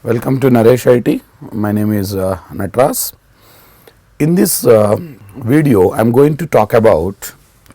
Welcome to Naresh IT. My name is Natraj. In this video, I am going to talk about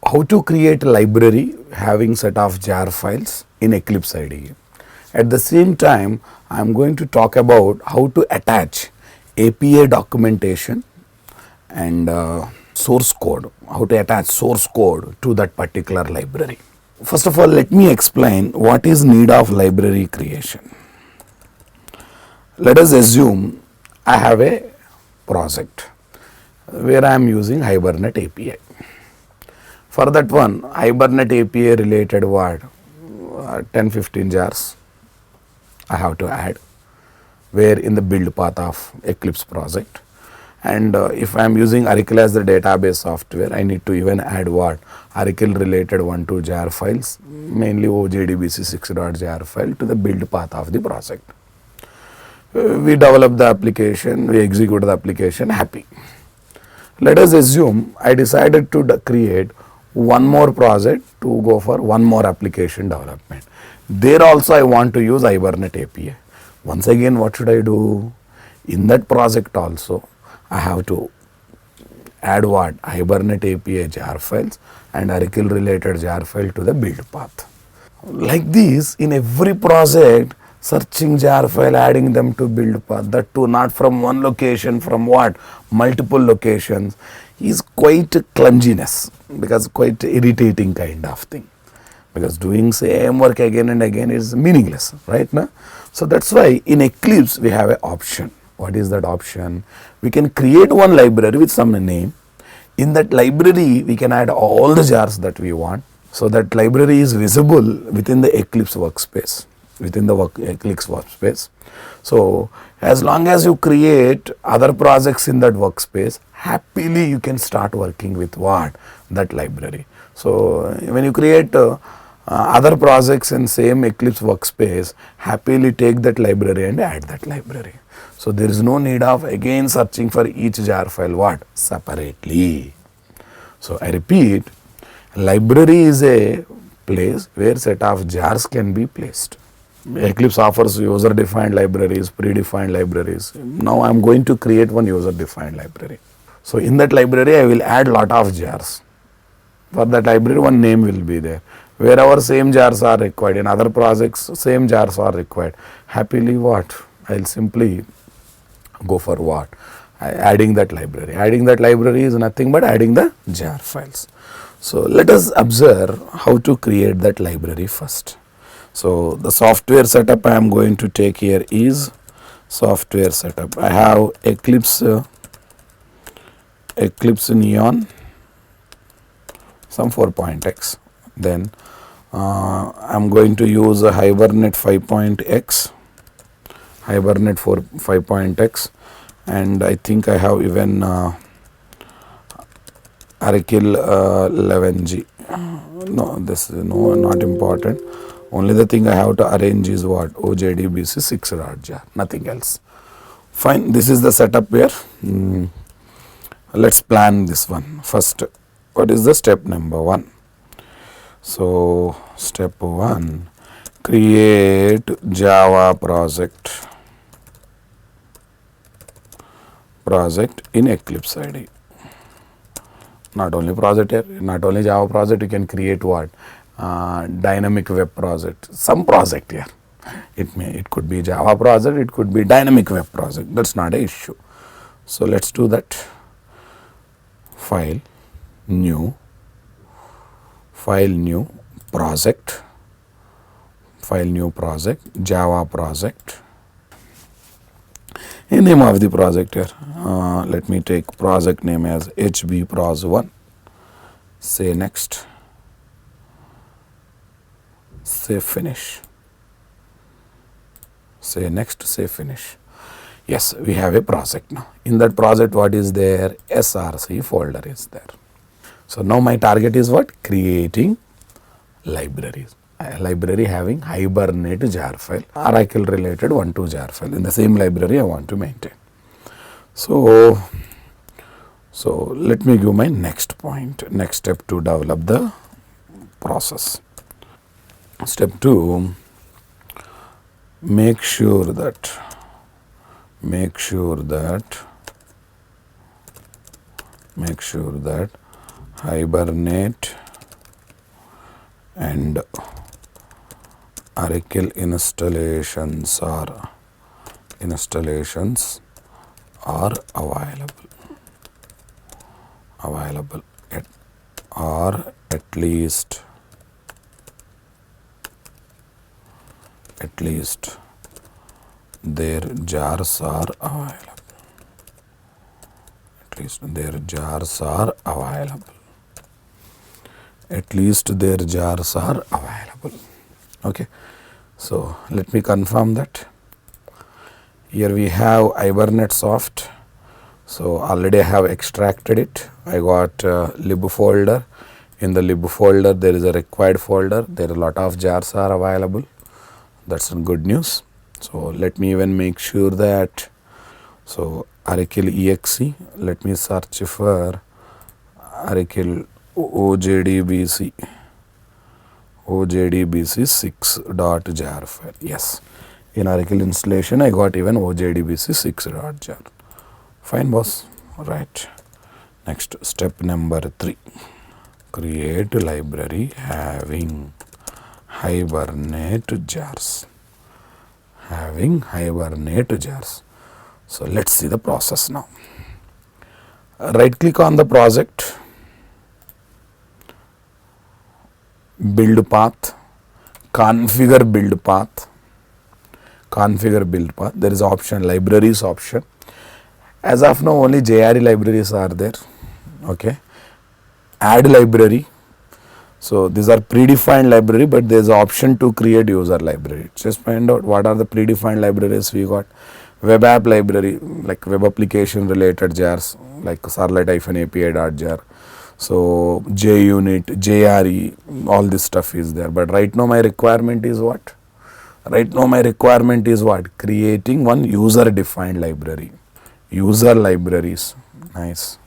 how to create a library having set of jar files in Eclipse IDE. At the same time, I am going to talk about how to attach API documentation and source code, how to attach source code to that particular library. First of all, let me explain what is need of library creation. Let us assume I have a project where I am using Hibernate API. For that one, Hibernate API related what 10-15 jars I have to add where in the build path of Eclipse project. And if I am using Oracle as the database software, I need to even add what Oracle related 1-2 jar files, mainly OJDBC6.jar file to the build path of the project. We develop the application, we execute the application, happy. Let us assume I decided to create one more project to go for one more application development. There also I want to use Hibernate API. Once again, what should I do? In that project also, I have to add what? Hibernate API jar files and Oracle related jar file to the build path. Like this, in every project, searching jar file, adding them to build path, that too not from one location, from what? Multiple locations, is quite clumsiness, because quite irritating kind of thing. Because doing same work again and again is meaningless, right? No? So that's why in Eclipse we have an option. What is that option? We can create one library with some name. In that library, we can add all the jars that we want. So that library is visible within the Eclipse workspace. Eclipse workspace. So as long as you create other projects in that workspace, happily you can start working with what? That library. So when you create other projects in same Eclipse workspace, happily take that library and add that library. So there is no need of again searching for each jar file what? Separately. So I repeat, library is a place where set of jars can be placed. Eclipse offers user-defined libraries, predefined libraries. Now I am going to create one user-defined library. So in that library, I will add lot of jars. For that library, one name will be there. Wherever same jars are required, in other projects, same jars are required. Happily what? I will simply go for what? Adding that library. Adding that library is nothing but adding the jar files. So let us observe how to create that library first. So the software setup I am going to take here is software setup. I have Eclipse Neon, some 4.x. Then I am going to use a Hibernate 5.x, Hibernate 5.x, and I think I have even Oracle 11G. No, this is not important. Only the thing I have to arrange is what? OJDBC6.jar, nothing else. Fine, this is the setup here. Let's plan this one. First, what is the step number 1? So, step 1, create Java project in Eclipse IDE. Not only project here, not only Java project, you can create what? Dynamic web project, some project here. It could be Java project, it could be dynamic web project. That's not an issue. So let's do that. File, new project, Java project. In name of the project here, let me take project name as HBPros1. Say next. Say finish. Say next, say finish. Yes, we have a project now. In that project, what is there? SRC folder is there. So now my target is what? Creating libraries. A library having Hibernate jar file, Oracle related 1-2 jar file. In the same library I want to maintain. So let me give my next point, next step to develop the process. Step 2, make sure that make sure that Hibernate and Oracle installations are available or at least their jars are available. At least their jars are available. Okay. So let me confirm that. Here we have Hibernate soft. So already I have extracted it. I got lib folder. In the lib folder there is a required folder. There are a lot of jars are available. That's some good news. So let me even make sure that, so Oracle exe, let me search for Oracle OJDBC 6.jar file. Yes, in Oracle installation I got even OJDBC 6.jar. Fine boss, right. Next, step number 3, create library having Hibernate jars. So let's see the process now. Right click on the project, build path, configure build path. There is option, libraries option. As of now only JRE libraries are there. Okay, add library. So these are predefined library, but there is an option to create user library. Just find out what are the predefined libraries we got. Web app library, like web application related jars, like servlet-api.jar. So JUnit, JRE, all this stuff is there. But right now my requirement is what? Creating one user defined library. User libraries. Nice.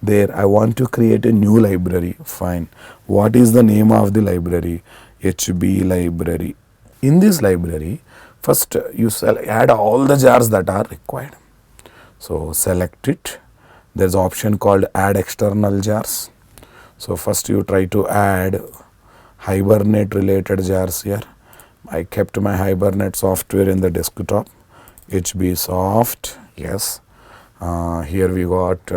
There I want to create a new library. Fine. What is the name of the library? HB library. In this library, first you add all the jars that are required. So select it. There is an option called add external jars. So first you try to add Hibernate related jars here. I kept my Hibernate software in the desktop. HB soft. Yes. Here we got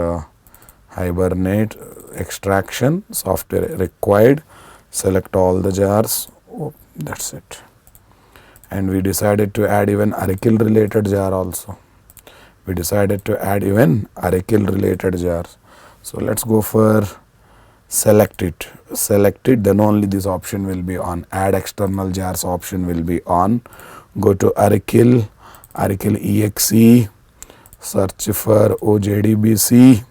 Hibernate extraction software required. Select all the jars. Oh, that's it. And we decided to add even Oracle related jar also. So let's go for select it. Then only this option will be on. Add external jars option will be on. Go to Oracle exe, search for OJDBC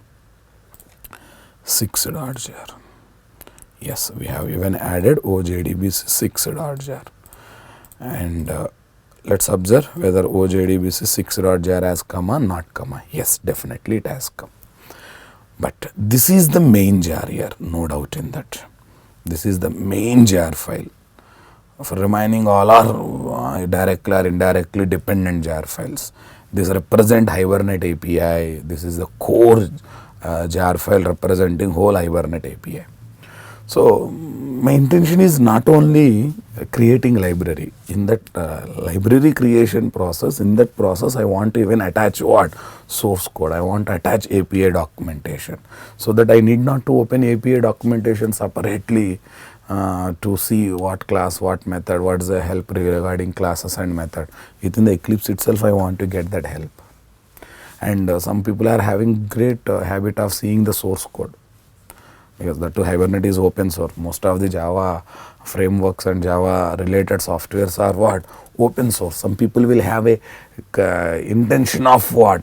6.jar. Yes, we have even added OJDBC 6.jar. And let's observe whether OJDBC 6.jar has come or not come. Yes, definitely it has come. But this is the main jar here, no doubt in that. This is the main jar file. For remaining all are directly or indirectly dependent jar files. This represent Hibernate API. This is the core jar file representing whole Hibernate API. So my intention is not only creating library. In that library creation process, I want to even attach what? Source code. I want to attach API documentation, so that I need not to open API documentation separately to see what class, what method, what is the help regarding classes and method. Within the Eclipse itself I want to get that help. And some people are having great habit of seeing the source code, because that too Hibernate is open source. Most of the Java frameworks and Java related softwares are what? Open source. Some people will have a intention of what?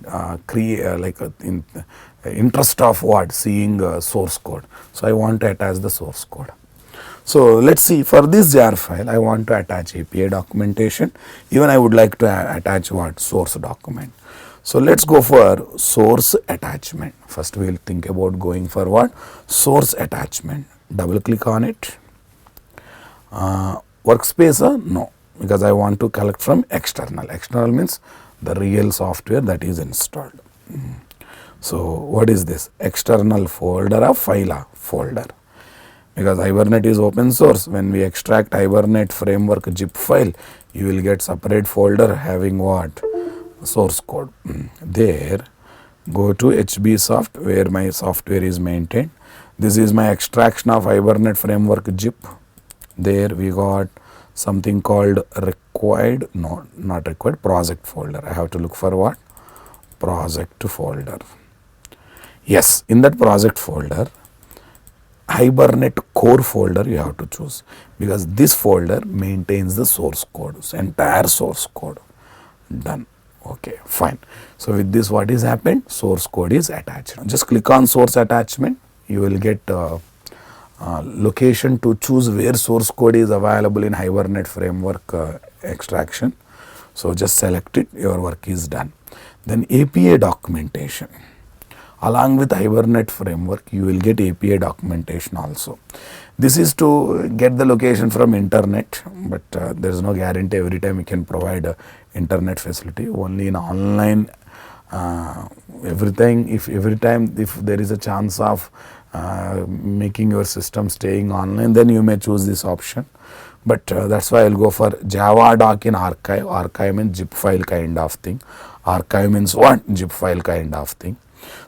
Interest of what? Seeing source code. So I want to attach the source code. So let's see, for this jar file I want to attach API documentation. Even I would like to attach what? Source document. So let's go for source attachment. First we will think about going for what? Source attachment. Double click on it. Workspace? No, because I want to collect from external. External means the real software that is installed. So what is this? External folder or file folder? Because Hibernate is open source. When we extract Hibernate framework zip file, you will get separate folder having what? Source code. There, go to HBsoft where my software is maintained. This is my extraction of Hibernate framework zip. There we got something called required, no, not required, project folder. I have to look for what? Project folder. Yes, in that project folder, Hibernate core folder you have to choose, because this folder maintains the source code, so entire source code. Done. Okay, fine. So with this, what is happened? Source code is attached. Just click on source attachment. You will get location to choose where source code is available in Hibernate framework extraction. So just select it. Your work is done. Then API documentation. Along with Hibernate framework, you will get API documentation also. This is to get the location from internet, but there is no guarantee every time you can provide internet facility. Only in online, every time if there is a chance of making your system staying online, then you may choose this option. But that's why I'll go for Java doc in archive. Archive means zip file kind of thing. Archive means what? Zip file kind of thing.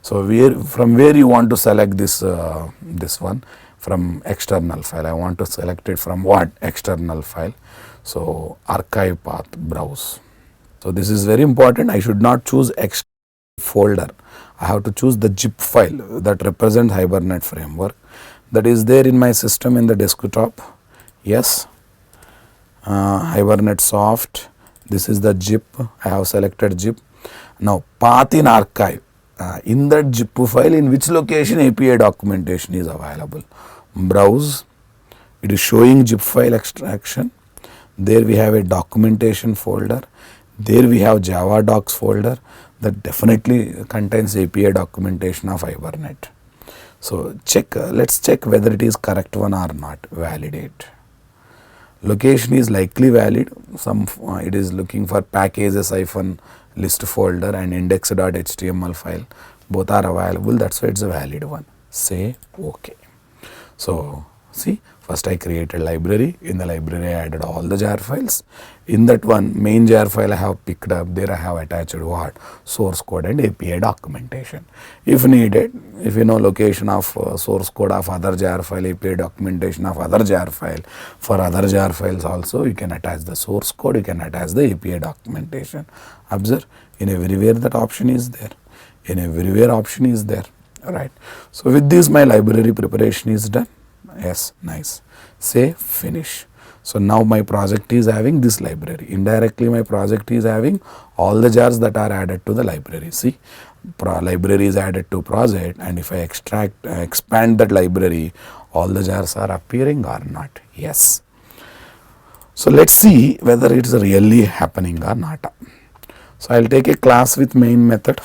So from where you want to select this this one? From external file. I want to select it from what? External file. So archive path, browse. So this is very important. I should not choose external folder. I have to choose the zip file that represents Hibernate framework. That is there in my system in the desktop. Yes. Hibernate soft. This is the zip. I have selected zip. Now path in archive. In that zip file, in which location API documentation is available? Browse. It is showing zip file extraction. There we have a documentation folder. There we have Java docs folder that definitely contains API documentation of Hibernate. So check. Let's check whether it is correct one or not. Validate. Location is likely valid. It is looking for packages -list folder and index.html file. Both are available. That's why it's a valid one. Say OK. So see, first I created library. In the library I added all the jar files. In that one main jar file I have picked up. There I have attached what? Source code and API documentation. If needed, if you know location of source code of other jar file, API documentation of other jar file, for other jar files also you can attach the source code, you can attach the API documentation. Observe, in everywhere that option is there. In everywhere option is there. Alright. So with this my library preparation is done. Yes, nice. Say finish. So now my project is having this library. Indirectly my project is having all the jars that are added to the library. See, library is added to project, and if I expand that library, all the jars are appearing or not. Yes. So let's see whether it's really happening or not. So I'll take a class with main method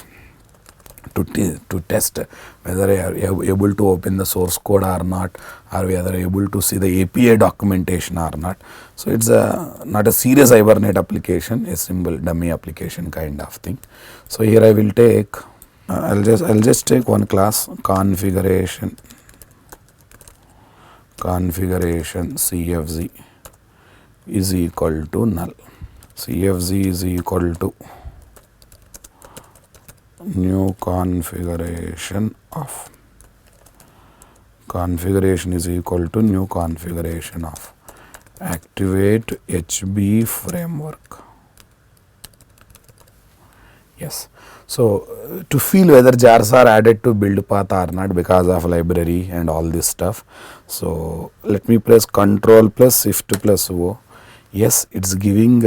to test whether we are able to open the source code or not, or whether we are able to see the API documentation or not. So it's not a serious Hibernate application, a simple dummy application kind of thing. So here I will take, I'll just take one class, configuration CFZ is equal to null. CFZ is equal to new configuration of, configuration is equal to new configuration of activate HB framework. Yes. So to feel whether jars are added to build path or not because of library and all this stuff. So let me press Ctrl plus Shift plus O. Yes, it's giving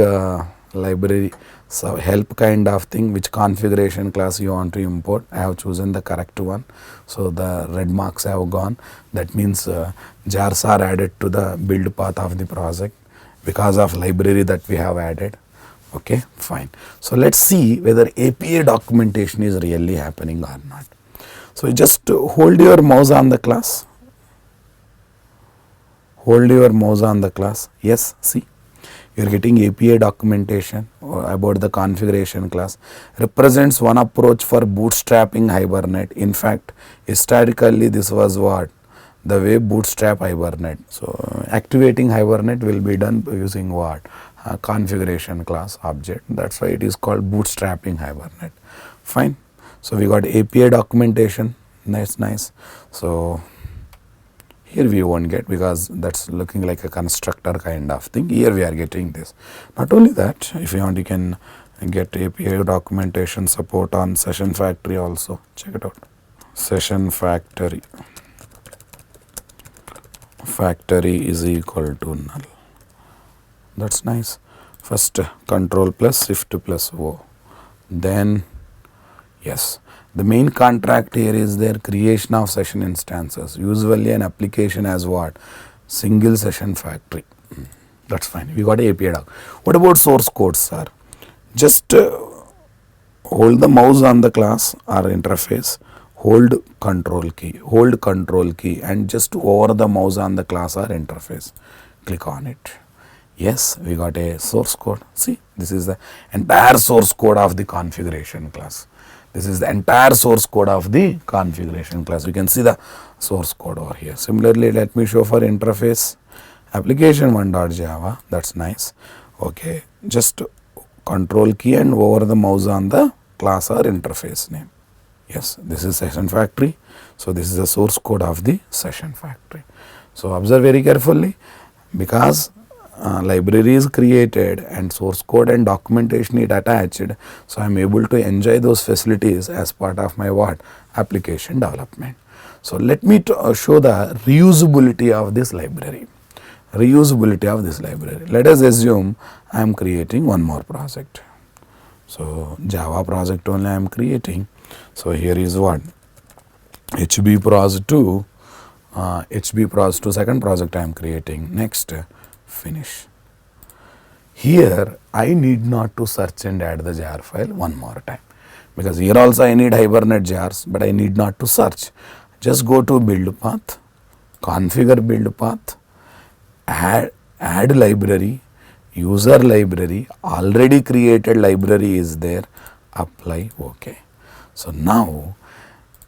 library. So help kind of thing, which configuration class you want to import. I have chosen the correct one. So the red marks have gone. That means jars are added to the build path of the project because of library that we have added. Okay, fine. So let's see whether API documentation is really happening or not. So just hold your mouse on the class. Hold your mouse on the class. Yes, see. You're getting API documentation about the configuration class. Represents one approach for bootstrapping Hibernate. In fact, historically this was what? The way bootstrap Hibernate. So activating Hibernate will be done using what? Configuration class object. That's why it is called bootstrapping Hibernate. Fine. So we got API documentation. Nice. So here we won't get, because that's looking like a constructor kind of thing. Here we are getting this. Not only that, if you want, you can get API documentation support on Session Factory also. Check it out. Session Factory. Factory is equal to null. That's nice. First control plus shift plus O. Then yes, the main contract here is their creation of session instances. Usually an application has what? Single session factory. That's fine. We got API doc. What about source code, sir? Just hold the mouse on the class or interface, hold control key and just hover the mouse on the class or interface. Click on it. Yes, we got a source code. See, this is the entire source code of the configuration class. This is the entire source code of the configuration class. You can see the source code over here. Similarly, let me show for interface application1.java. That's nice. Okay, just control key and over the mouse on the class or interface name. Yes, this is session factory. So this is the source code of the session factory. So observe very carefully, because library is created and source code and documentation is attached, so I am able to enjoy those facilities as part of my what? Application development. So let me show the reusability of this library. Let us assume I am creating one more project. So Java project only I am creating. So here is what? HB Pros 2, second project I am creating. Next, finish. Here I need not to search and add the jar file one more time, because here also I need Hibernate jars, but I need not to search. Just go to build path, configure build path, add library, user library, already created library is there, apply, OK. So now,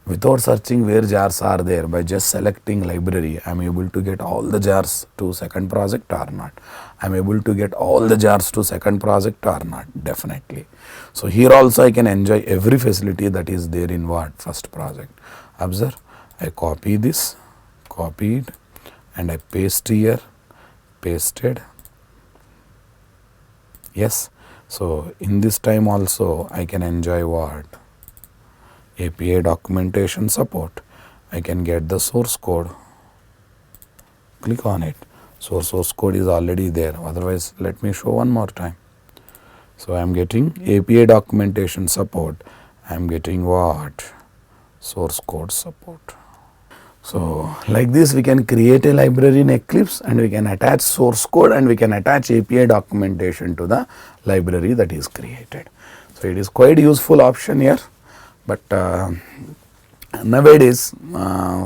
without searching where jars are there, by just selecting library, I am able to get all the jars to second project or not. I am able to get all the jars to second project or not, definitely. So here also I can enjoy every facility that is there in what? First project. Observe, I copy this, copied, and I paste here, pasted. Yes, so in this time also I can enjoy what? API documentation support. I can get the source code. Click on it. So source code is already there. Otherwise, let me show one more time. So I am getting API documentation support. I am getting what? Source code support. So like this we can create a library in Eclipse, and we can attach source code, and we can attach API documentation to the library that is created. So it is quite useful option here. But nowadays,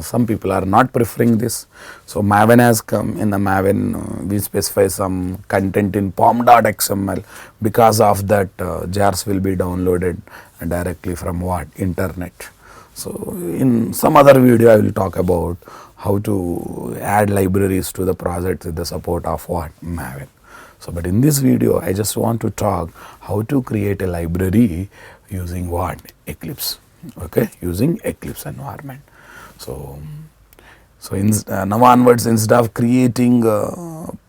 some people are not preferring this. So Maven has come. In the Maven, we specify some content in pom.xml. Because of that, jars will be downloaded directly from what? Internet. So in some other video, I will talk about how to add libraries to the project with the support of what? Maven. So, but in this video, I just want to talk how to create a library using what? Eclipse. Okay, using Eclipse environment. So now onwards, instead of creating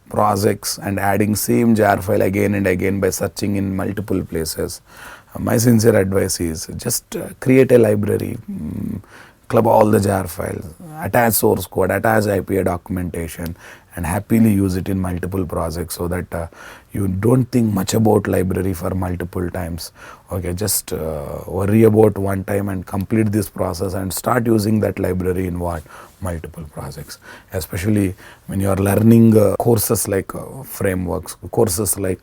projects and adding same jar file again and again by searching in multiple places, my sincere advice is just create a library, club all the jar files, attach source code, attach API documentation, and happily use it in multiple projects, so that you don't think much about library for multiple times. Okay, just worry about one time and complete this process and start using that library in what? Multiple projects. Especially when you are learning courses like frameworks, courses like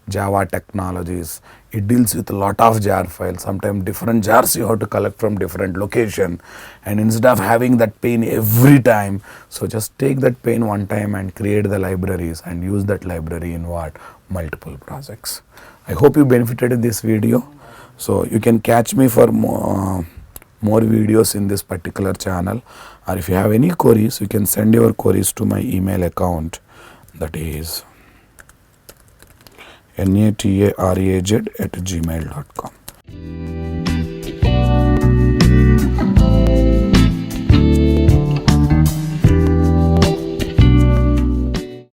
Java technologies, It deals with a lot of jar files. Sometimes different jars you have to collect from different location, and instead of having that pain every time, so just take that pain one time and create the libraries and use that library in what? Multiple projects. I hope you benefited in this video. So you can catch me for more videos in this particular channel, or if you have any queries, you can send your queries to my email account, that is nataraj@gmail.com.